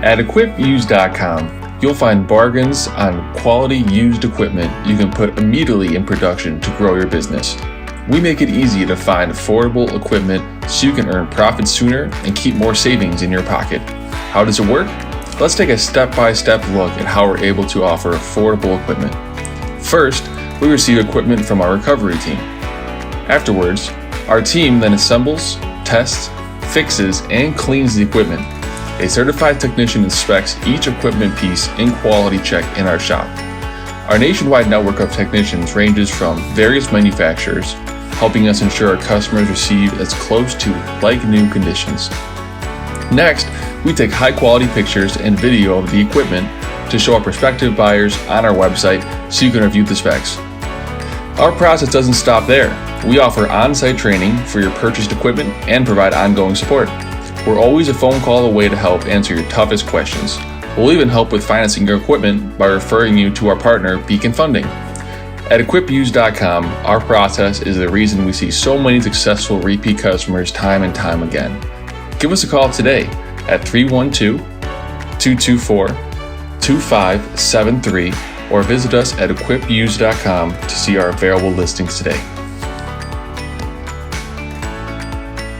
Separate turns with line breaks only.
At equipused.com, you'll find bargains on quality used equipment you can put immediately in production to grow your business. We make it easy to find affordable equipment so you can earn profits sooner and keep more savings in your pocket. How does it work? Let's take a step-by-step look at how we're able to offer affordable equipment. First, we receive equipment from our recovery team. Afterwards, our team then assembles, tests, fixes, and cleans the equipment. A certified technician inspects each equipment piece in quality check in our shop. Our nationwide network of technicians ranges from various manufacturers, helping us ensure our customers receive as close to like-new conditions. Next, we take high-quality pictures and video of the equipment to show our prospective buyers on our website so you can review the specs. Our process doesn't stop there. We offer on-site training for your purchased equipment and provide ongoing support. We're always a phone call away to help answer your toughest questions. We'll even help with financing your equipment by referring you to our partner, Beacon Funding. At equipused.com, our process is the reason we see so many successful repeat customers time and time again. Give us a call today at 312-224-2573 or visit us at equipused.com to see our available listings today.